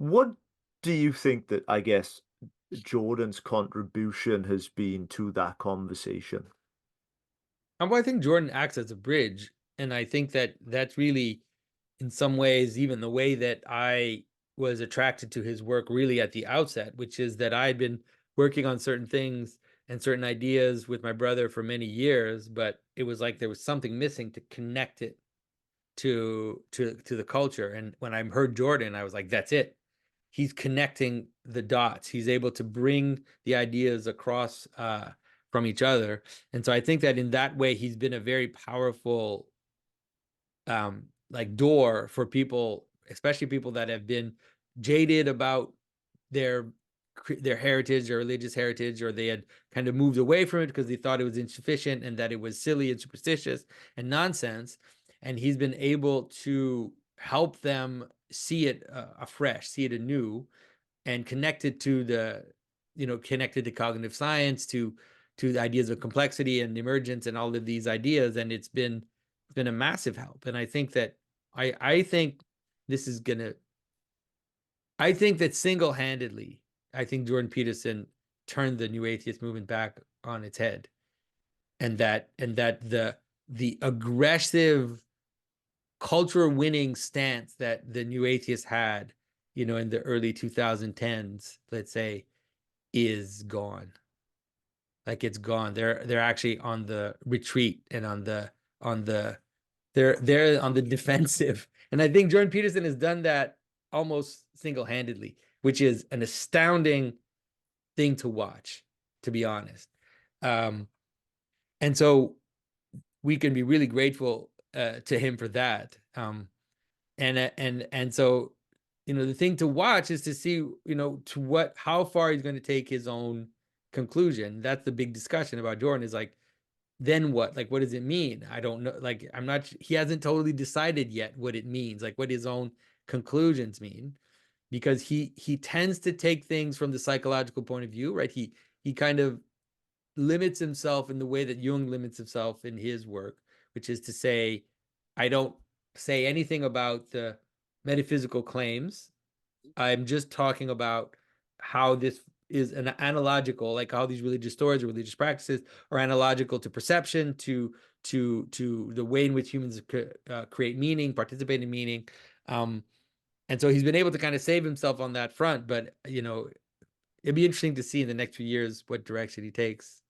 What do you think that, I guess, Jordan's contribution has been to that conversation? Well, I think Jordan acts as a bridge, and I think that that's really, in some ways, even the way that I was attracted to his work really at the outset, which is that I had been working on certain things and certain ideas with my brother for many years, but it was like there was something missing to connect it to the culture. And when I heard Jordan, I was like, that's it. He's connecting the dots. He's able to bring the ideas across from each other. And so I think that in that way, he's been a very powerful like door for people, especially people that have been jaded about their their heritage or religious heritage, or they had kind of moved away from it because they thought it was insufficient and that it was silly and superstitious and nonsense. And he's been able to help them see it afresh, see it anew, and connected to connected to cognitive science, to the ideas of complexity and emergence and all of these ideas. And it's been a massive help. And I think that I think this is gonna I think that single-handedly, I think Jordan Peterson turned the new atheist movement back on its head. And that the aggressive culture winning stance that the new atheists had, in the early 2010s, let's say, is gone. Like, it's gone. They're actually on the retreat and on the they're on the defensive. And I think Jordan Peterson has done that almost single-handedly, which is an astounding thing to watch, to be honest. Um, and so we can be really grateful to him for that. And so, the thing to watch is to see, how far he's going to take his own conclusion. That's the big discussion about Jordan, is like, then what? Like, what does it mean? I don't know. Like, he hasn't totally decided yet what it means, like what his own conclusions mean, because he tends to take things from the psychological point of view, right? He kind of limits himself in the way that Jung limits himself in his work, which is to say, I don't say anything about the metaphysical claims. I'm just talking about how this is an analogical, like how these religious stories or religious practices are analogical to perception, to the way in which humans create meaning, participate in meaning. Um, and so he's been able to kind of save himself on that front. But it'd be interesting to see in the next few years what direction he takes.